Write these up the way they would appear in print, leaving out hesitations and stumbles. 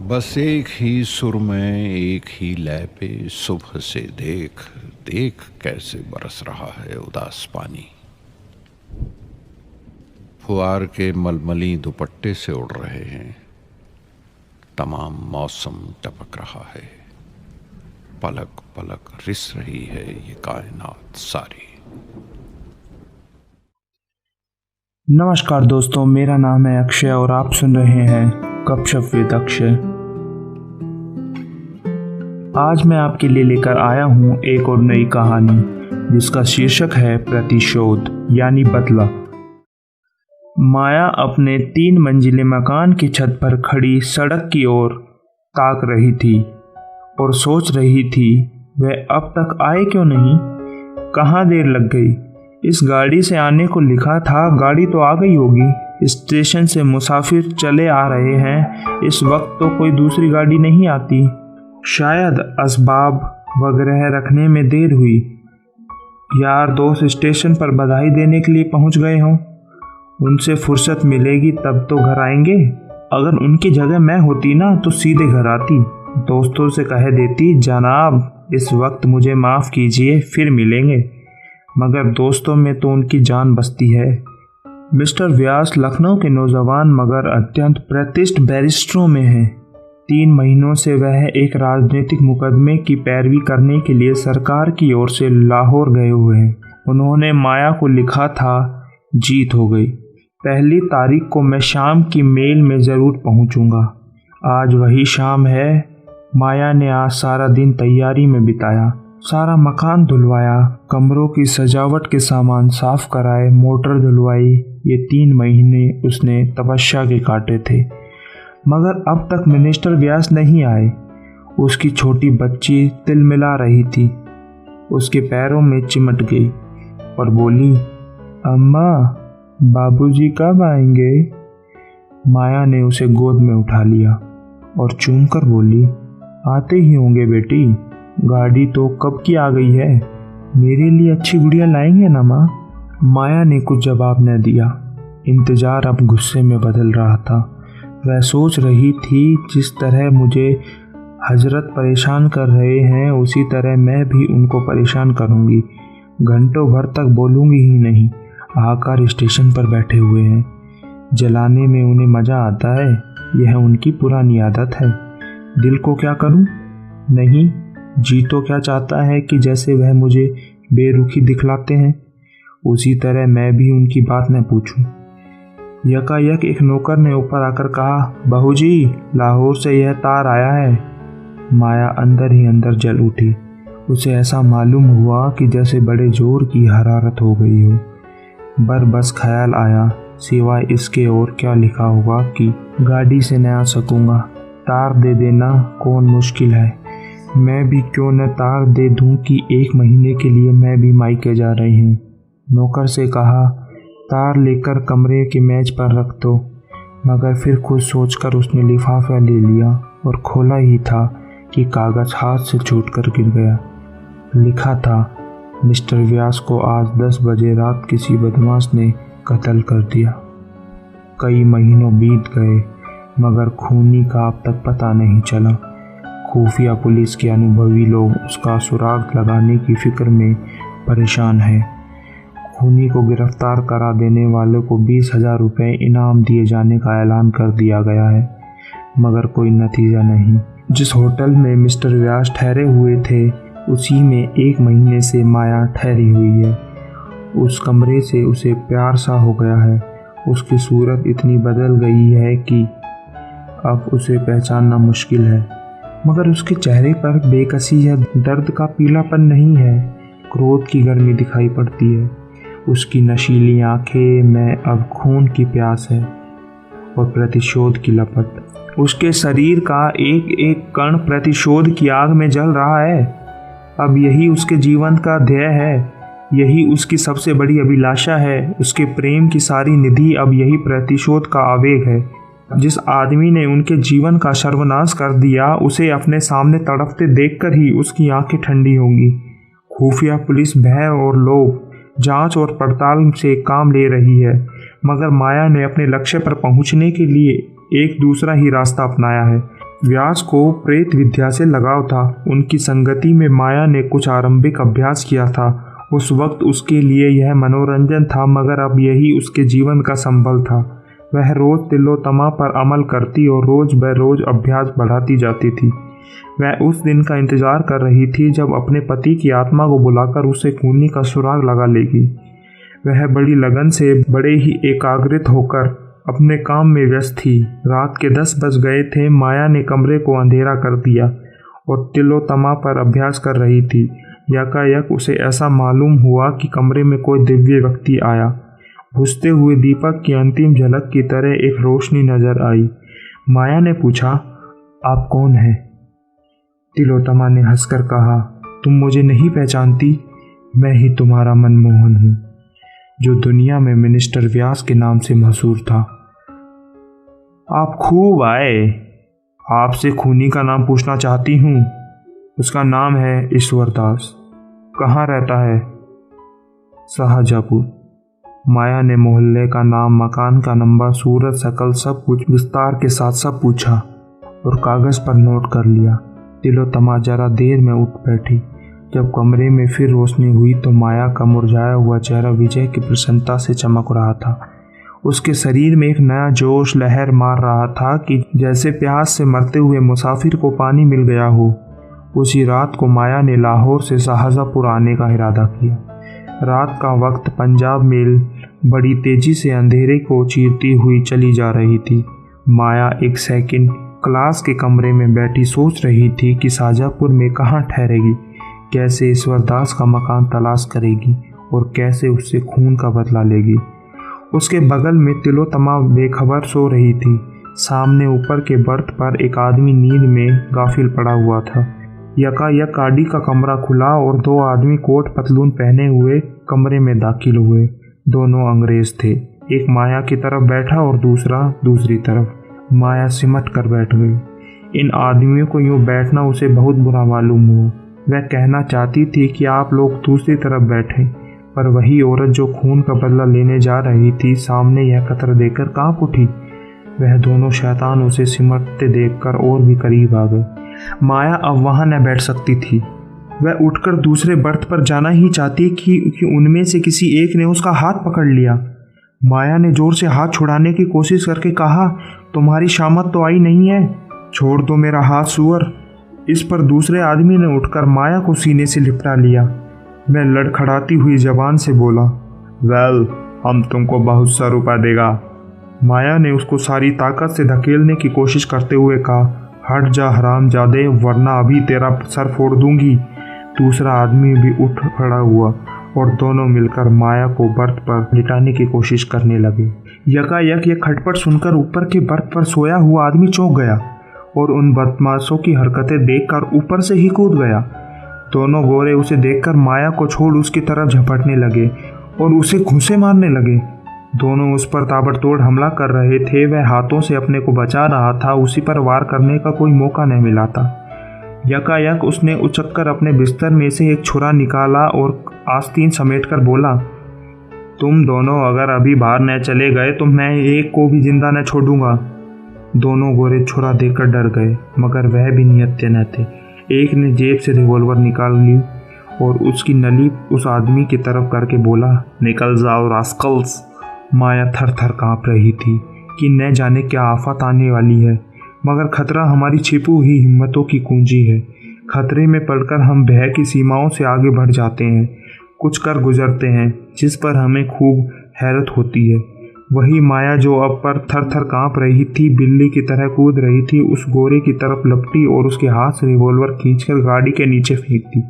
बस एक ही सुर में एक ही लय पे सुबह से देख देख कैसे बरस रहा है उदास पानी। फुआर के मलमली दुपट्टे से उड़ रहे हैं, तमाम मौसम टपक रहा है, पलक पलक रिस रही है ये कायनात सारी। नमस्कार दोस्तों, मेरा नाम है अक्षय और आप सुन रहे हैं गपशप विद अक्षय। आज मैं आपके लिए लेकर आया हूँ एक और नई कहानी जिसका शीर्षक है प्रतिशोध यानी बदला। माया अपने 3 मंजिले मकान की छत पर खड़ी सड़क की ओर ताक रही थी और सोच रही थी वह अब तक आए क्यों नहीं, कहाँ देर लग गई। इस गाड़ी से आने को लिखा था, गाड़ी तो आ गई होगी। स्टेशन से मुसाफिर चले आ रहे हैं, इस वक्त तो कोई दूसरी गाड़ी नहीं आती। शायद असबाब वगैरह रखने में देर हुई। यार दोस्त स्टेशन पर बधाई देने के लिए पहुंच गए हों, उनसे फुर्सत मिलेगी तब तो घर आएंगे। अगर उनकी जगह मैं होती ना तो सीधे घर आती, दोस्तों से कह देती जनाब इस वक्त मुझे माफ़ कीजिए, फिर मिलेंगे। मगर दोस्तों में तो उनकी जान बसती है। मिस्टर व्यास लखनऊ के नौजवान मगर अत्यंत प्रतिष्ठित बैरिस्टरों में हैं। 3 महीनों से वह एक राजनीतिक मुकदमे की पैरवी करने के लिए सरकार की ओर से लाहौर गए हुए हैं। उन्होंने माया को लिखा था, जीत हो गई, 1 तारीख को मैं शाम की मेल में ज़रूर पहुंचूंगा। आज वही शाम है। माया ने आज सारा दिन तैयारी में बिताया, सारा मकान धुलवाया, कमरों की सजावट के सामान साफ कराए, मोटर धुलवाई। ये 3 महीने उसने तपस्या के काटे थे, मगर अब तक मिनिस्टर व्यास नहीं आए। उसकी छोटी बच्ची तिलमिला रही थी, उसके पैरों में चिमट गई और बोली, अम्मा बाबूजी कब आएंगे। माया ने उसे गोद में उठा लिया और चूमकर बोली, आते ही होंगे बेटी, गाड़ी तो कब की आ गई है, मेरे लिए अच्छी गुड़िया लाएंगे ना माँ। माया ने कुछ जवाब न दिया। इंतजार अब गुस्से में बदल रहा था। वह सोच रही थी जिस तरह मुझे हजरत परेशान कर रहे हैं उसी तरह मैं भी उनको परेशान करूंगी। घंटों भर तक बोलूंगी ही नहीं। आकर स्टेशन पर बैठे हुए हैं, जलाने में उन्हें मज़ा आता है, यह उनकी पुरानी आदत है। दिल को क्या करूं? नहीं, जी तो क्या चाहता है कि जैसे वह मुझे बेरुखी दिखलाते हैं उसी तरह मैं भी उनकी बात न पूछूं। यकायक एक नौकर ने ऊपर आकर कहा, बहू जी लाहौर से यह तार आया है। माया अंदर ही अंदर जल उठी। उसे ऐसा मालूम हुआ कि जैसे बड़े जोर की हरारत हो गई हो। बस ख्याल आया, सिवाय इसके और क्या लिखा होगा कि गाड़ी से न आ सकूंगा, तार दे देना कौन मुश्किल है। मैं भी क्यों न तार दे दूं कि 1 महीने के लिए मैं भी मायके जा रही हूँ। नौकर से कहा, तार लेकर कमरे के मेज पर रख दो। मगर फिर खुद सोचकर उसने लिफाफा ले लिया और खोला ही था कि कागज़ हाथ से छूटकर गिर गया। लिखा था, मिस्टर व्यास को आज 10 बजे रात किसी बदमाश ने कत्ल कर दिया। कई महीनों बीत गए मगर खूनी का अब तक पता नहीं चला। खुफिया पुलिस के अनुभवी लोग उसका सुराग लगाने की फिक्र में परेशान हैं। खूनी को गिरफ्तार करा देने वाले को 20,000 रुपये इनाम दिए जाने का ऐलान कर दिया गया है, मगर कोई नतीजा नहीं। जिस होटल में मिस्टर व्यास ठहरे हुए थे उसी में 1 महीने से माया ठहरी हुई है। उस कमरे से उसे प्यार सा हो गया है। उसकी सूरत इतनी बदल गई है कि अब उसे पहचानना मुश्किल है, मगर उसके चेहरे पर बेकसी या दर्द का पीलापन नहीं है, क्रोध की गर्मी दिखाई पड़ती है। उसकी नशीली आंखें में अब खून की प्यास है और प्रतिशोध की लपट। उसके शरीर का एक एक कण प्रतिशोध की आग में जल रहा है। अब यही उसके जीवन का ध्येय है, यही उसकी सबसे बड़ी अभिलाषा है। उसके प्रेम की सारी निधि अब यही प्रतिशोध का आवेग है। जिस आदमी ने उनके जीवन का सर्वनाश कर दिया उसे अपने सामने तड़पते देखकर ही उसकी आंखें ठंडी होंगी। खुफिया पुलिस भय और लोभ, जांच और पड़ताल से काम ले रही है, मगर माया ने अपने लक्ष्य पर पहुंचने के लिए एक दूसरा ही रास्ता अपनाया है। व्यास को प्रेत विद्या से लगाव था। उनकी संगति में माया ने कुछ आरंभिक अभ्यास किया था। उस वक्त उसके लिए यह मनोरंजन था, मगर अब यही उसके जीवन का संबल था। वह रोज तिलोत्तमा पर अमल करती और रोज ब रोज अभ्यास बढ़ाती जाती थी। वह उस दिन का इंतजार कर रही थी जब अपने पति की आत्मा को बुलाकर उसे खूनी का सुराग लगा लेगी। वह बड़ी लगन से, बड़े ही एकाग्रित होकर अपने काम में व्यस्त थी। रात के 10 बज गए थे। माया ने कमरे को अंधेरा कर दिया और तिलोत्तमा पर अभ्यास कर रही थी। यकायक उसे ऐसा मालूम हुआ कि कमरे में कोई दिव्य व्यक्ति आया। बुझते हुए दीपक की अंतिम झलक की तरह एक रोशनी नजर आई। माया ने पूछा, आप कौन हैं? तिलोत्तमा ने हंसकर कहा, तुम मुझे नहीं पहचानती? मैं ही तुम्हारा मनमोहन हूँ, जो दुनिया में मिनिस्टर व्यास के नाम से मशहूर था। आप खूब आए। आपसे खूनी का नाम पूछना चाहती हूँ। उसका नाम है ईश्वरदास। कहाँ रहता है? शाहजहाँपुर। माया ने मोहल्ले का नाम, मकान का नंबर, सूरत, शकल सब कुछ विस्तार के साथ सब पूछा और कागज पर नोट कर लिया। तिलोत्तमा जरा देर में उठ बैठी। जब कमरे में फिर रोशनी हुई तो माया का मुरझाया हुआ चेहरा विजय की प्रसन्नता से चमक रहा था। उसके शरीर में एक नया जोश लहर मार रहा था कि जैसे प्यास से मरते हुए मुसाफिर को पानी मिल गया हो। उसी रात को माया ने लाहौर से शाहजहाँपुर आने का इरादा किया। रात का वक्त, पंजाब मेल बड़ी तेजी से अंधेरे को चीरती हुई चली जा रही थी। माया एक सेकंड क्लास के कमरे में बैठी सोच रही थी कि शाहजहाँपुर में कहाँ ठहरेगी, कैसे ईश्वरदास का मकान तलाश करेगी और कैसे उससे खून का बदला लेगी। उसके बगल में तिलोत्तमा बेखबर सो रही थी। सामने ऊपर के बर्थ पर एक आदमी नींद में गाफिल पड़ा हुआ था। यकायक गाड़ी का कमरा खुला और 2 आदमी कोट पतलून पहने हुए कमरे में दाखिल हुए। दोनों अंग्रेज थे। एक माया की तरफ बैठा और दूसरा दूसरी तरफ। माया सिमट कर बैठ गई। इन आदमियों को यूं बैठना उसे बहुत बुरा मालूम हुआ। वह कहना चाहती थी कि आप लोग दूसरी तरफ बैठें, पर वही औरत जो खून का बदला लेने जा रही थी सामने यह कतर देकर कांप उठी। वह दोनों शैतान उसे सिमटते देखकर और भी करीब आ गए। माया अब वहां न बैठ सकती थी। वह उठकर दूसरे बर्थ पर जाना ही चाहती कि उनमें से किसी एक ने उसका हाथ पकड़ लिया। माया ने जोर से हाथ छुड़ाने की कोशिश करके कहा, तुम्हारी शामत तो आई नहीं है, छोड़ दो मेरा हाथ सुअर। इस पर दूसरे आदमी ने उठकर माया को सीने से लिपटा लिया। मैं लड़खड़ाती हुई जबान से बोला, वेल, हम तुमको बहुत सा रुपया देगा। माया ने उसको सारी ताकत से धकेलने की कोशिश करते हुए कहा, हट जा हरामजादे, वरना अभी तेरा सर फोड़ दूंगी। दूसरा आदमी भी उठ खड़ा हुआ और दोनों मिलकर माया को बर्थ पर लिटाने की कोशिश करने लगे। यकायक ये खटपट सुनकर ऊपर के बर्थ पर सोया हुआ आदमी चौंक गया और उन बदमाशों की हरकतें देखकर ऊपर से ही कूद गया। दोनों गोरे उसे देखकर माया को छोड़ उसकी तरफ झपटने लगे और उसे घूंसे मारने लगे। दोनों उस पर ताबड़तोड़ हमला कर रहे थे। वह हाथों से अपने को बचा रहा था, उसी पर वार करने का कोई मौका नहीं मिला था। यकायक उसने उचककर अपने बिस्तर में से एक छुरा निकाला और आस्तीन समेटकर बोला, तुम दोनों अगर अभी बाहर न चले गए तो मैं एक को भी जिंदा न छोड़ूंगा। दोनों गोरे छुरा देकर डर गए, मगर वह भी नियत्ते न थे। एक ने जेब से रिवॉल्वर निकाल ली और उसकी नली उस आदमी की तरफ करके बोला, निकल जाओ रास्कल्स। माया थर थर काँप रही थी कि न जाने क्या आफत आने वाली है, मगर खतरा हमारी छिपी हुई हिम्मतों की कुंजी है। खतरे में पड़कर हम भय की सीमाओं से आगे बढ़ जाते हैं, कुछ कर गुजरते हैं जिस पर हमें खूब हैरत होती है। वही माया जो अब पर थर थर काँप रही थी, बिल्ली की तरह कूद रही थी, उस गोरे की तरफ लपटी और उसके हाथ से रिवॉल्वर खींचकर गाड़ी के नीचे फेंक दी।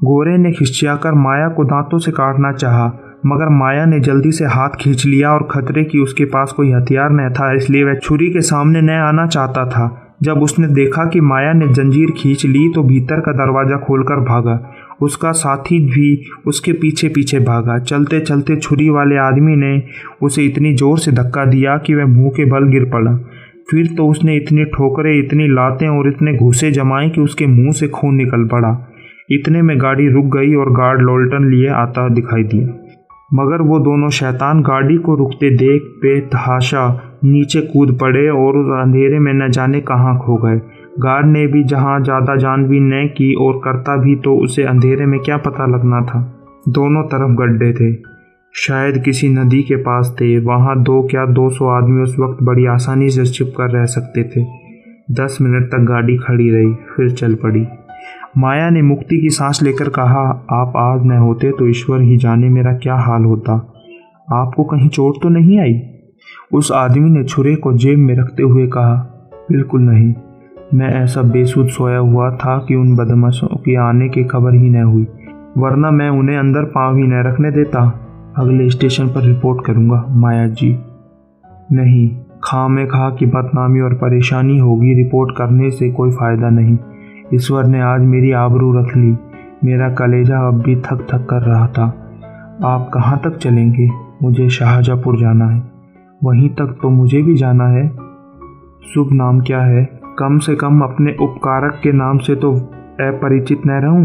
गोरे ने खिंचाकर माया को दांतों से काटना चाहा, मगर माया ने जल्दी से हाथ खींच लिया और खतरे की उसके पास कोई हथियार न था, इसलिए वह छुरी के सामने न आना चाहता था। जब उसने देखा कि माया ने जंजीर खींच ली तो भीतर का दरवाज़ा खोलकर भागा। उसका साथी भी उसके पीछे पीछे भागा। चलते चलते छुरी वाले आदमी ने उसे इतनी जोर से धक्का दिया कि वह मुंह के बल गिर पड़ा। फिर तो उसने इतनी ठोकरें, इतनी लातें और इतने घूंसे जमाए कि उसके मुंह से खून निकल पड़ा। इतने में गाड़ी रुक गई और गार्ड लॉल्टन लिए आता दिखाई दिया, मगर वो दोनों शैतान गाड़ी को रुकते देख बेतहाशा नीचे कूद पड़े और उस अंधेरे में न जाने कहाँ खो गए। गार्ड ने भी जहाँ ज़्यादा जानबीन न की और करता भी तो उसे अंधेरे में क्या पता लगना था। दोनों तरफ गड्ढे थे, शायद किसी नदी के पास थे। वहाँ 2 क्या 200 आदमी उस वक्त बड़ी आसानी से छिप कर रह सकते थे। 10 मिनट तक गाड़ी खड़ी रही, फिर चल पड़ी। माया ने मुक्ति की सांस लेकर कहा, आप आज न होते तो ईश्वर ही जाने मेरा क्या हाल होता। आपको कहीं चोट तो नहीं आई? उस आदमी ने छुरे को जेब में रखते हुए कहा, बिल्कुल नहीं। मैं ऐसा बेसुध सोया हुआ था कि उन बदमाशों के आने की खबर ही न हुई, वरना मैं उन्हें अंदर पाँव ही न रखने देता। अगले स्टेशन पर रिपोर्ट करूंगा माया जी। नहीं, खामखा की बदनामी और परेशानी होगी। रिपोर्ट करने से कोई फ़ायदा नहीं। ईश्वर ने आज मेरी आबरू रख ली। मेरा कलेजा अब भी थक थक कर रहा था। आप कहाँ तक चलेंगे? मुझे शाहजहाँपुर जाना है। वहीं तक तो मुझे भी जाना है। शुभ नाम क्या है? कम से कम अपने उपकारक के नाम से तो अपरिचित न रहूं।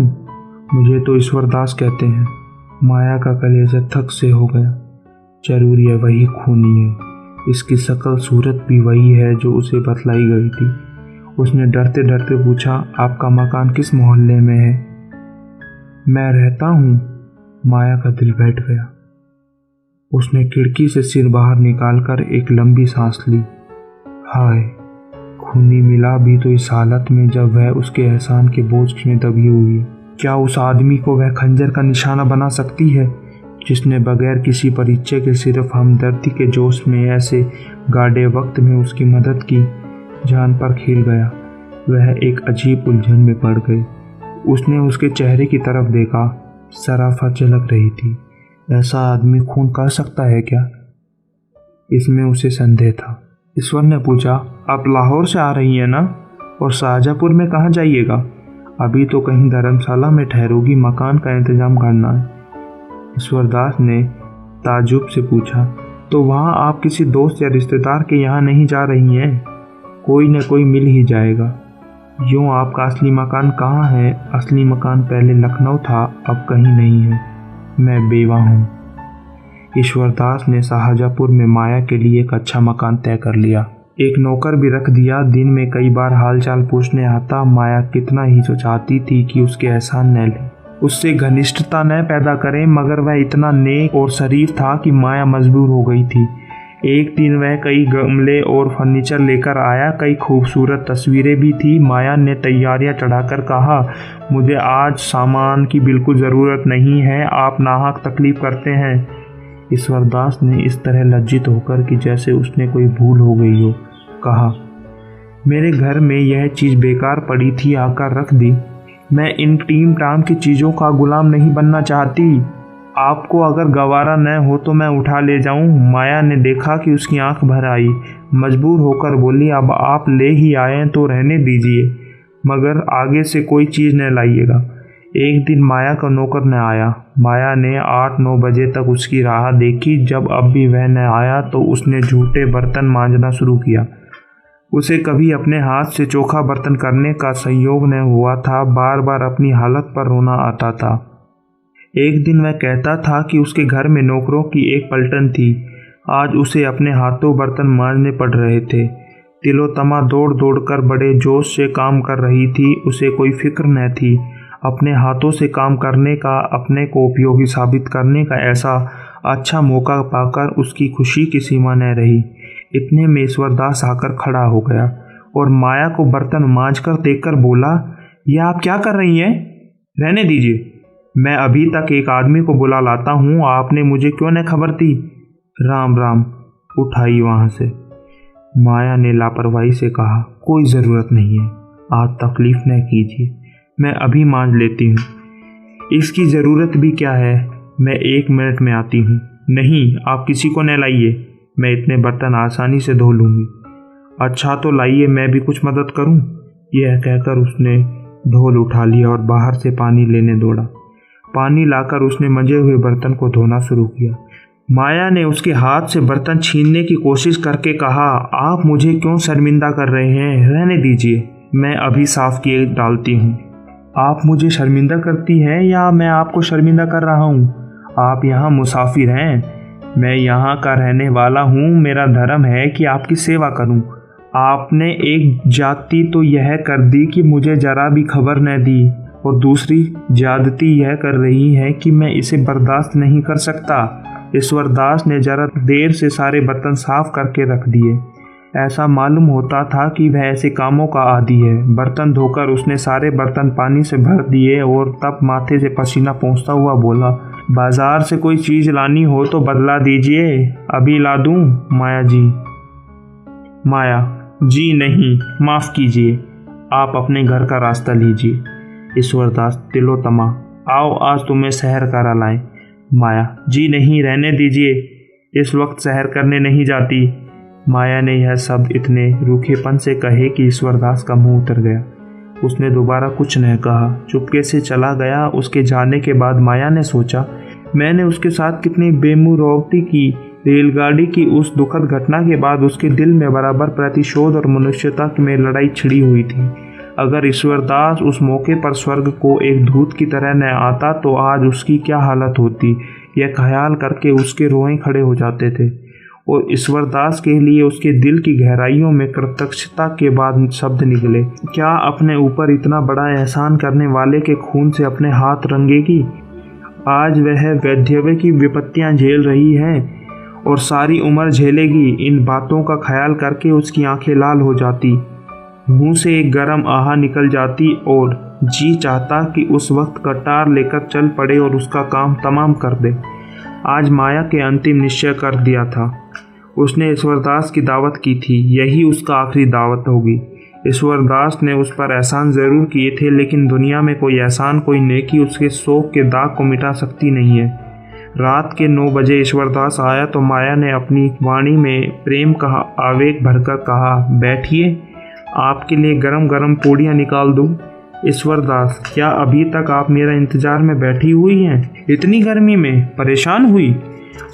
मुझे तो ईश्वरदास कहते हैं। माया का कलेजा थक से हो गया। जरूर यह वही खूनी है। इसकी शकल सूरत भी वही है जो उसे बतलाई गई थी। उसने डरते डरते पूछा, आपका मकान किस मोहल्ले में है? मैं रहता हूँ। माया का दिल बैठ गया। उसने खिड़की से सिर बाहर निकालकर एक लंबी सांस ली। हाय, खूनी मिला भी तो इस हालत में जब वह उसके एहसान के बोझ में दबी हुई है। क्या उस आदमी को वह खंजर का निशाना बना सकती है जिसने बगैर किसी परिचय के सिर्फ हमदर्दी के जोश में ऐसे गाढ़े वक्त में उसकी मदद की? जान पर खेल गया। वह एक अजीब उलझन में पड़ गई। उसने उसके चेहरे की तरफ देखा। शराफत झलक रही थी। ऐसा आदमी खून कर सकता है क्या? इसमें उसे संदेह था। ईश्वर ने पूछा, आप लाहौर से आ रही हैं ना? और शाहजहाँपुर में कहाँ जाइएगा? अभी तो कहीं धर्मशाला में ठहरोगी, मकान का इंतजाम करना है। ईश्वरदास ने ताज्जुब से पूछा, तो वहाँ आप किसी दोस्त या रिश्तेदार के यहाँ नहीं जा रही हैं? कोई न कोई मिल ही जाएगा। यूँ आपका असली मकान कहाँ है? असली मकान पहले लखनऊ था, अब कहीं नहीं है। मैं बेवा हूँ। ईश्वरदास ने शाहजहाँपुर में माया के लिए एक अच्छा मकान तय कर लिया। एक नौकर भी रख दिया। दिन में कई बार हालचाल पूछने आता। माया कितना ही चाहती थी कि उसके एहसान न ले, उससे घनिष्ठता न पैदा करें, मगर वह इतना नेक और शरीफ था कि माया मजबूर हो गई थी। एक दिन वह कई गमले और फर्नीचर लेकर आया। कई खूबसूरत तस्वीरें भी थी। माया ने तैयारियां चढ़ाकर कहा, मुझे आज सामान की बिल्कुल ज़रूरत नहीं है, आप नाहक तकलीफ करते हैं। ईश्वरदास ने इस तरह लज्जित होकर कि जैसे उसने कोई भूल हो गई हो, कहा, मेरे घर में यह चीज़ बेकार पड़ी थी, आकर रख दी। मैं इन टीम टाम की चीज़ों का गुलाम नहीं बनना चाहती। आपको अगर गवारा न हो तो मैं उठा ले जाऊं। माया ने देखा कि उसकी आंख भर आई। मजबूर होकर बोली, अब आप ले ही आए तो रहने दीजिए, मगर आगे से कोई चीज़ न लाइएगा। एक दिन माया का नौकर न आया। माया ने 8-9 बजे तक उसकी राह देखी। जब अब भी वह न आया तो उसने झूठे बर्तन मांजना शुरू किया। उसे कभी अपने हाथ से चोखा बर्तन करने का संयोग न हुआ था। बार बार अपनी हालत पर रोना आता था। एक दिन वह कहता था कि उसके घर में नौकरों की एक पलटन थी। आज उसे अपने हाथों बर्तन मांजने पड़ रहे थे। तिलोत्तमा दौड़ दौड़ कर बड़े जोश से काम कर रही थी। उसे कोई फिक्र न थी। अपने हाथों से काम करने का, अपने को उपयोगी साबित करने का ऐसा अच्छा मौका पाकर उसकी खुशी की सीमा न रही। इतने में ईश्वरदास आकर खड़ा हो गया और माया को बर्तन मांजकर देखकर बोला, यह आप क्या कर रही हैं? रहने दीजिए, मैं अभी तक एक आदमी को बुला लाता हूँ। आपने मुझे क्यों न खबर दी? राम राम, उठाई वहाँ से। माया ने लापरवाही से कहा, कोई ज़रूरत नहीं है, आप तकलीफ़ न कीजिए, मैं अभी मांज लेती हूँ। इसकी ज़रूरत भी क्या है, मैं 1 मिनट में आती हूँ। नहीं, आप किसी को न लाइए, मैं इतने बर्तन आसानी से धो लूँगी। अच्छा तो लाइए, मैं भी कुछ मदद करूँ। यह कहकर उसने ढोल उठा लिया और बाहर से पानी लेने दौड़ा। पानी लाकर उसने मंजे हुए बर्तन को धोना शुरू किया। माया ने उसके हाथ से बर्तन छीनने की कोशिश करके कहा, आप मुझे क्यों शर्मिंदा कर रहे हैं? रहने दीजिए, मैं अभी साफ किए डालती हूँ। आप मुझे शर्मिंदा करती हैं या मैं आपको शर्मिंदा कर रहा हूँ? आप यहाँ मुसाफिर हैं। मैं यहाँ का रहने वाला हूँ, मेरा धर्म है कि आपकी सेवा करूँ। आपने एक जाति तो यह कर दी कि मुझे जरा भी खबर न दी, और दूसरी ज्यादती यह कर रही है कि मैं इसे बर्दाश्त नहीं कर सकता। ईश्वरदास ने जरा देर से सारे बर्तन साफ करके रख दिए। ऐसा मालूम होता था कि वह ऐसे कामों का आदी है। बर्तन धोकर उसने सारे बर्तन पानी से भर दिए और तब माथे से पसीना पोंछता हुआ बोला, बाजार से कोई चीज़ लानी हो तो बदला दीजिए, अभी ला दूं माया जी। माया जी नहीं, माफ़ कीजिए, आप अपने घर का रास्ता लीजिए। ईश्वरदास तिलोत्तमा, आओ आज तुम्हें सहर करा लाएं। माया जी नहीं, रहने दीजिए, इस वक्त सहर करने नहीं जाती। माया ने यह शब्द इतने रूखेपन से कहे कि ईश्वरदास का मुंह उतर गया। उसने दोबारा कुछ नहीं कहा, चुपके से चला गया। उसके जाने के बाद माया ने सोचा, मैंने उसके साथ कितनी बेमुरौवती की। रेलगाड़ी की उस दुखद घटना के बाद उसके दिल में बराबर प्रतिशोध और मनुष्यता में लड़ाई छिड़ी हुई थी। अगर ईश्वरदास उस मौके पर स्वर्ग को एक दूत की तरह न आता तो आज उसकी क्या हालत होती, यह ख्याल करके उसके रोए खड़े हो जाते थे। और ईश्वरदास के लिए उसके दिल की गहराइयों में कृतज्ञता के बाद शब्द निकले, क्या अपने ऊपर इतना बड़ा एहसान करने वाले के खून से अपने हाथ रंगेगी। आज वह वैधव्य की विपत्तियां झेल रही है और सारी उम्र झेलेगी। इन बातों का ख्याल करके उसकी आंखें लाल हो जाती, मुंह से एक गर्म आह निकल जाती और जी चाहता कि उस वक्त कटार लेकर चल पड़े और उसका काम तमाम कर दे। आज माया के अंतिम निश्चय कर दिया था। उसने ईश्वरदास की दावत की थी, यही उसका आखिरी दावत होगी। ईश्वरदास ने उस पर एहसान ज़रूर किए थे, लेकिन दुनिया में कोई एहसान, कोई नेकी उसके शोक के दाग को मिटा सकती नहीं है। रात के 9 बजे ईश्वरदास आया तो माया ने अपनी वाणी में प्रेम का आवेग भरकर कहा, बैठिए, आपके लिए गरम गरम पूड़ियाँ निकाल दूँ। ईश्वरदास, क्या अभी तक आप मेरा इंतजार में बैठी हुई हैं? इतनी गर्मी में परेशान हुई?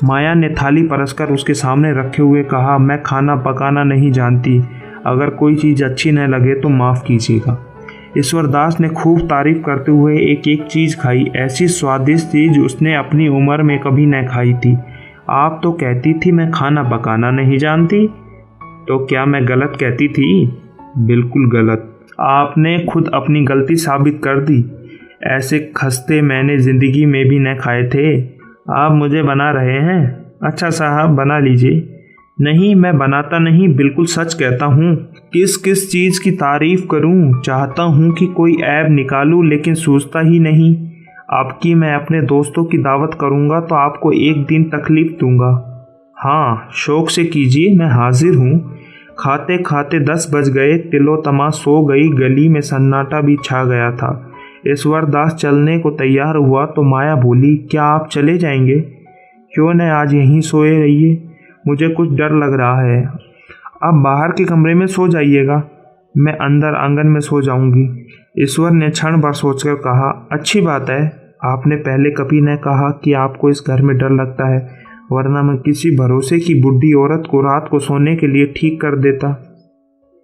माया ने थाली परसकर उसके सामने रखे हुए कहा, मैं खाना पकाना नहीं जानती, अगर कोई चीज़ अच्छी न लगे तो माफ़ कीजिएगा। ईश्वरदास ने खूब तारीफ करते हुए एक एक चीज़ खाई, ऐसी स्वादिष्ट चीज़ उसने अपनी उम्र में कभी न खाई थी। आप तो कहती थी मैं खाना पकाना नहीं जानती, तो क्या मैं गलत कहती थी? बिल्कुल गलत। आपने खुद अपनी गलती साबित कर दी। ऐसे खस्ते मैंने ज़िंदगी में भी न खाए थे। आप मुझे बना रहे हैं? अच्छा साहब, बना लीजिए। नहीं, मैं बनाता नहीं, बिल्कुल सच कहता हूँ। किस किस चीज़ की तारीफ़ करूँ? चाहता हूँ कि कोई ऐब निकालूँ, लेकिन सूझता ही नहीं। आपकी मैं अपने दोस्तों की दावत करूँगा तो आपको एक दिन तकलीफ़ दूँगा। हाँ, शौक़ से कीजिए, मैं हाजिर हूँ। खाते खाते 10 बज गए। तिलोत्तमा सो गई। गली में सन्नाटा भी छा गया था। ईश्वरदास चलने को तैयार हुआ तो माया बोली, क्या आप चले जाएंगे? क्यों न आज यहीं सोए रहिए, मुझे कुछ डर लग रहा है। आप बाहर के कमरे में सो जाइएगा, मैं अंदर आंगन में सो जाऊंगी। ईश्वर ने क्षण भर सोचकर कहा, अच्छी बात है, आपने पहले कभी न कहा कि आपको इस घर में डर लगता है, वरना मैं किसी भरोसे की बुढ़ी औरत को रात को सोने के लिए ठीक कर देता।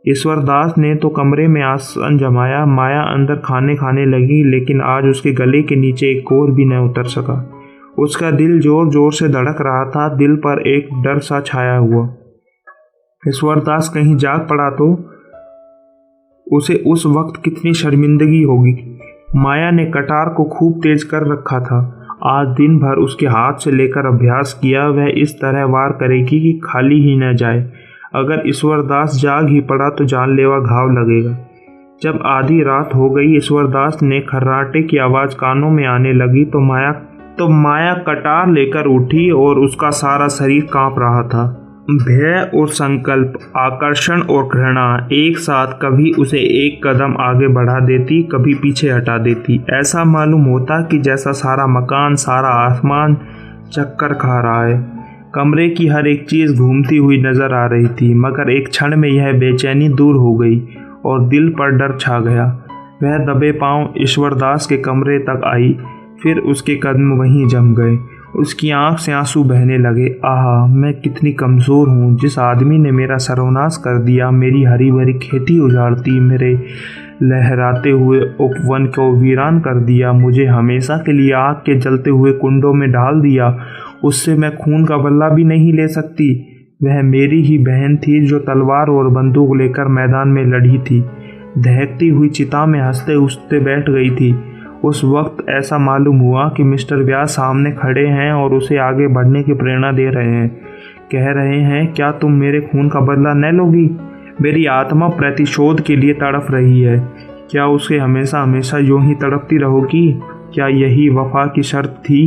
ईश्वरदास ने तो कमरे में आसन जमाया। माया अंदर खाने खाने लगी, लेकिन आज उसके गले के नीचे एक कोर भी न उतर सका। उसका दिल जोर जोर से धड़क रहा था। दिल पर एक डर सा छाया हुआ। ईश्वरदास कहीं जाग पड़ा तो उसे उस वक्त कितनी शर्मिंदगी होगी। माया ने कटार को खूब तेज कर रखा था। आज दिन भर उसके हाथ से लेकर अभ्यास किया। वह इस तरह वार करेगी कि खाली ही न जाए। अगर ईश्वरदास जाग ही पड़ा तो जानलेवा घाव लगेगा। जब आधी रात हो गई, ईश्वरदास ने खर्राटे की आवाज़ कानों में आने लगी तो माया कटार लेकर उठी और उसका सारा शरीर कांप रहा था। भय और संकल्प, आकर्षण और घृणा एक साथ कभी उसे एक कदम आगे बढ़ा देती, कभी पीछे हटा देती। ऐसा मालूम होता कि जैसा सारा मकान, सारा आसमान चक्कर खा रहा है। कमरे की हर एक चीज़ घूमती हुई नजर आ रही थी, मगर एक क्षण में यह बेचैनी दूर हो गई और दिल पर डर छा गया। वह दबे पांव ईश्वरदास के कमरे तक आई, फिर उसके कदम वहीं जम गए। उसकी आंख से आंसू बहने लगे। आहा, मैं कितनी कमज़ोर हूँ। जिस आदमी ने मेरा सर्वनाश कर दिया, मेरी हरी भरी खेती उजाड़ दी, मेरे लहराते हुए उपवन को वीरान कर दिया, मुझे हमेशा के लिए आग के जलते हुए कुंडों में डाल दिया उससे मैं खून का बदला भी नहीं ले सकती। वह मेरी ही बहन थी जो तलवार और बंदूक लेकर मैदान में लड़ी थी, दहकती हुई चिता में हंसते हंसते बैठ गई थी। उस वक्त ऐसा मालूम हुआ कि मिस्टर व्यास सामने खड़े हैं और उसे आगे बढ़ने की प्रेरणा दे रहे हैं। कह रहे हैं, क्या तुम मेरे खून का बदला न लोगी? मेरी आत्मा प्रतिशोध के लिए तड़प रही है। क्या उसे हमेशा हमेशा यूं ही तड़पती रहोगी? क्या यही वफा की शर्त थी?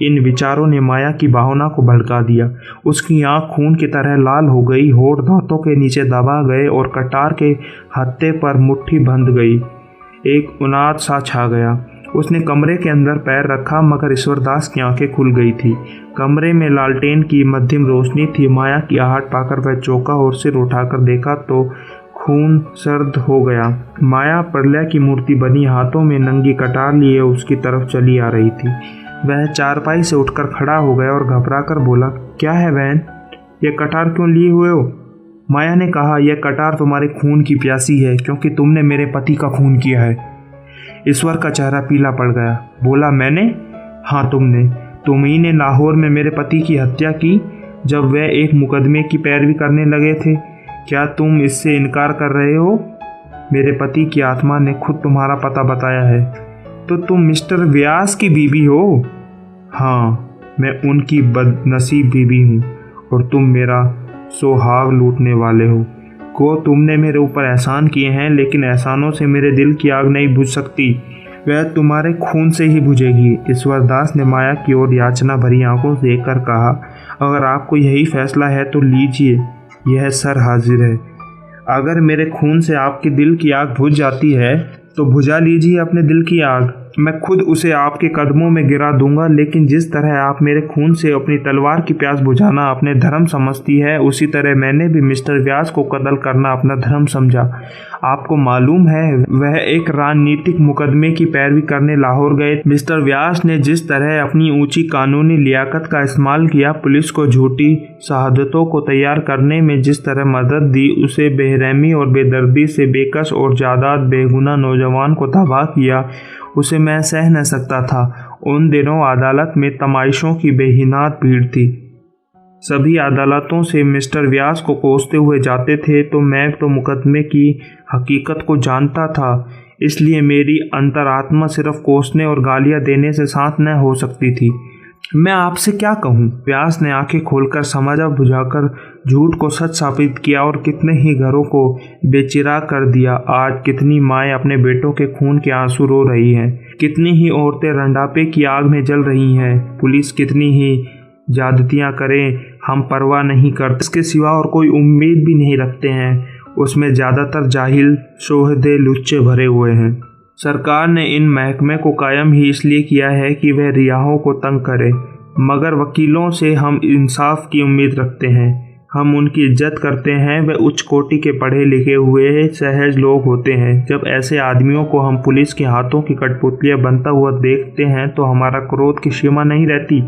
इन विचारों ने माया की भावना को भड़का दिया। उसकी आंख खून की तरह लाल हो गई, होठ दांतों के नीचे दबा गए और कटार के हत्थे पर मुट्ठी बंध गई। एक उन्माद सा छा गया। उसने कमरे के अंदर पैर रखा, मगर ईश्वरदास की आंखें खुल गई थी। कमरे में लालटेन की मध्यम रोशनी थी। माया की आहट पाकर वह चौंका और सिर उठाकर देखा तो खून सर्द हो गया। माया प्रलय की मूर्ति बनी हाथों में नंगी कटार लिए उसकी तरफ चली आ रही थी। वह चारपाई से उठकर खड़ा हो गया और घबराकर बोला, क्या है बहन, यह कटार क्यों लिए हुए हो? माया ने कहा, यह कटार तुम्हारे खून की प्यासी है, क्योंकि तुमने मेरे पति का खून किया है। ईश्वर का चेहरा पीला पड़ गया। बोला, मैंने? हाँ, तुम ही ने लाहौर में मेरे पति की हत्या की, जब वह एक मुकदमे की पैरवी करने लगे थे। क्या तुम इससे इनकार कर रहे हो? मेरे पति की आत्मा ने खुद तुम्हारा पता बताया है। तो तुम मिस्टर व्यास की बीवी हो? हाँ, मैं उनकी बदनसीब बीवी हूँ और तुम मेरा सुहाग लूटने वाले हो। तुमने मेरे ऊपर एहसान किए हैं, लेकिन एहसानों से मेरे दिल की आग नहीं बुझ सकती। वह तुम्हारे खून से ही बुझेगी। ईश्वरदास ने माया की ओर याचना भरी आंखों से देखकर कहा, अगर आपको यही फैसला है तो लीजिए, यह सर हाजिर है। अगर मेरे खून से आपके दिल की आग बुझ जाती है तो बुझा लीजिए अपने दिल की आग। मैं खुद उसे आपके कदमों में गिरा दूंगा, लेकिन जिस तरह आप मेरे खून से अपनी तलवार की प्यास बुझाना अपने धर्म समझती है, उसी तरह मैंने भी मिस्टर व्यास को कत्ल करना अपना धर्म समझा। आपको मालूम है, वह एक राजनीतिक मुकदमे की पैरवी करने लाहौर गए। मिस्टर व्यास ने जिस तरह अपनी ऊंची कानूनी लियाकत का इस्तेमाल किया, पुलिस को झूठी शहादतों को तैयार करने में जिस तरह मदद दी, उसे बेरहमी और बेदर्दी से बेकस और जायदाद बेगुनाह नौजवान को तबाह किया, उसे मैं सह न सकता था। उन दिनों अदालत में तमाइशों की बेहिनात भीड़ थी। सभी अदालतों से मिस्टर व्यास को कोसते हुए जाते थे, तो मैं तो मुकदमे की हकीकत को जानता था, इसलिए मेरी अंतरात्मा सिर्फ कोसने और गालियां देने से शांत न हो सकती थी। मैं आपसे क्या कहूँ? व्यास ने आंखें खोलकर समझा बुझाकर झूठ को सच साबित किया और कितने ही घरों को बेचिराग कर दिया। आज कितनी माएँ अपने बेटों के खून के आंसू रो रही हैं, कितनी ही औरतें रंडापे की आग में जल रही हैं। पुलिस कितनी ही ज्यादतियाँ करें, हम परवाह नहीं करते, इसके सिवा और कोई उम्मीद भी नहीं रखते हैं। उसमें ज़्यादातर जाहिल शोहदे लुच्चे भरे हुए हैं। सरकार ने इन महकमे को कायम ही इसलिए किया है कि वह रियाहों को तंग करे, मगर वकीलों से हम इंसाफ की उम्मीद रखते हैं। हम उनकी इज्जत करते हैं। वे उच्च कोटि के पढ़े लिखे हुए सहज लोग होते हैं। जब ऐसे आदमियों को हम पुलिस के हाथों की कठपुतलियाँ बनता हुआ देखते हैं तो हमारा क्रोध की सीमा नहीं रहती।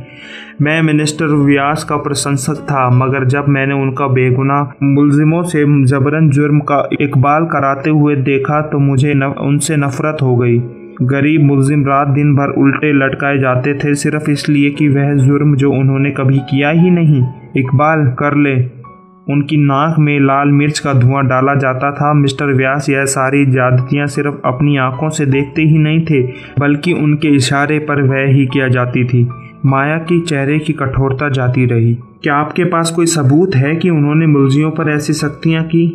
मैं मिनिस्टर व्यास का प्रशंसक था, मगर जब मैंने उनका बेगुनाह मुलजिमों से जबरन जुर्म का इकबाल कराते हुए देखा तो मुझे उनसे नफरत हो गई। गरीब मुलजिम रात दिन भर उल्टे लटकाए जाते थे, सिर्फ इसलिए कि वह जुर्म जो उन्होंने कभी किया ही नहीं इकबाल कर ले। उनकी नाक में लाल मिर्च का धुआं डाला जाता था। मिस्टर व्यास यह सारी ज्यादतियाँ सिर्फ अपनी आंखों से देखते ही नहीं थे, बल्कि उनके इशारे पर वह ही किया जाती थी। माया की चेहरे की कठोरता जाती रही। क्या आपके पास कोई सबूत है कि उन्होंने मुलजिमों पर ऐसी सख्तियाँ की?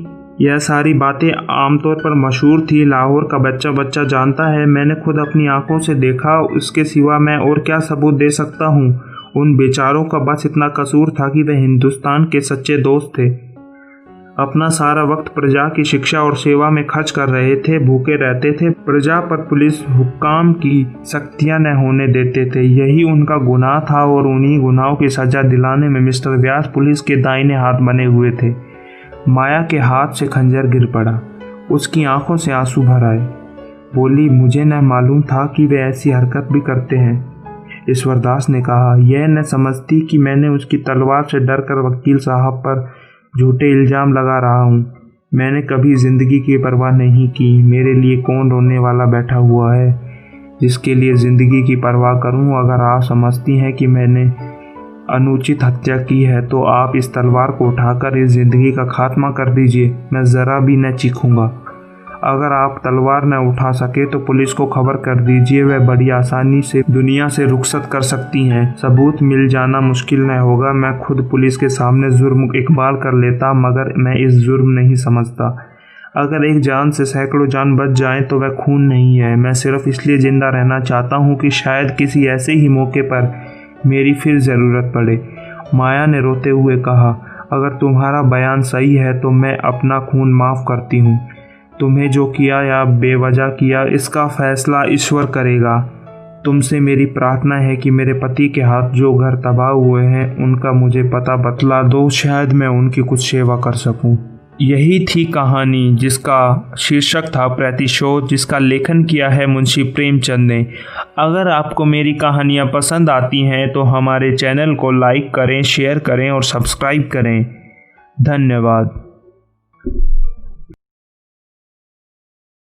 यह सारी बातें आमतौर पर मशहूर थी। लाहौर का बच्चा बच्चा जानता है। मैंने खुद अपनी आंखों से देखा। इसके सिवा मैं और क्या सबूत दे सकता हूँ? उन बेचारों का बस इतना कसूर था कि वे हिंदुस्तान के सच्चे दोस्त थे। अपना सारा वक्त प्रजा की शिक्षा और सेवा में खर्च कर रहे थे, भूखे रहते थे, प्रजा पर पुलिस हुक्काम की सख्तियां न होने देते थे। यही उनका गुनाह था और उन्हीं गुनाहों की सजा दिलाने में मिस्टर व्यास पुलिस के दाहिने हाथ बने हुए थे। माया के हाथ से खंजर गिर पड़ा। उसकी आंखों से आंसू भर आए। बोली, मुझे न मालूम था कि वे ऐसी हरकत भी करते हैं। ईश्वरदास ने कहा, यह न समझती कि मैंने उसकी तलवार से डरकर वकील साहब पर झूठे इल्ज़ाम लगा रहा हूँ। मैंने कभी ज़िंदगी की परवाह नहीं की। मेरे लिए कौन रोने वाला बैठा हुआ है जिसके लिए ज़िंदगी की परवाह करूँ? अगर आप समझती हैं कि मैंने अनुचित हत्या की है तो आप इस तलवार को उठाकर इस जिंदगी का खात्मा कर दीजिए, मैं ज़रा भी न चीखूंगा। अगर आप तलवार न उठा सके तो पुलिस को खबर कर दीजिए, वह बड़ी आसानी से दुनिया से रुखसत कर सकती हैं। सबूत मिल जाना मुश्किल न होगा, मैं खुद पुलिस के सामने जुर्म इकबाल कर लेता, मगर मैं इस जुर्म नहीं समझता। अगर एक जान से सैकड़ों जान बच जाएं तो वह खून नहीं है। मैं सिर्फ इसलिए ज़िंदा रहना चाहता हूँ कि शायद किसी ऐसे ही मौके पर मेरी फिर ज़रूरत पड़े। माया ने रोते हुए कहा, अगर तुम्हारा बयान सही है तो मैं अपना खून माफ़ करती हूँ। तुम्हें जो किया या बेवजह किया इसका फैसला ईश्वर करेगा। तुमसे मेरी प्रार्थना है कि मेरे पति के हाथ जो घर तबाह हुए हैं उनका मुझे पता बतला दो, शायद मैं उनकी कुछ सेवा कर सकूं। यही थी कहानी जिसका शीर्षक था प्रतिशोध, जिसका लेखन किया है मुंशी प्रेमचंद ने। अगर आपको मेरी कहानियाँ पसंद आती हैं तो हमारे चैनल को लाइक करें, शेयर करें और सब्सक्राइब करें। धन्यवाद।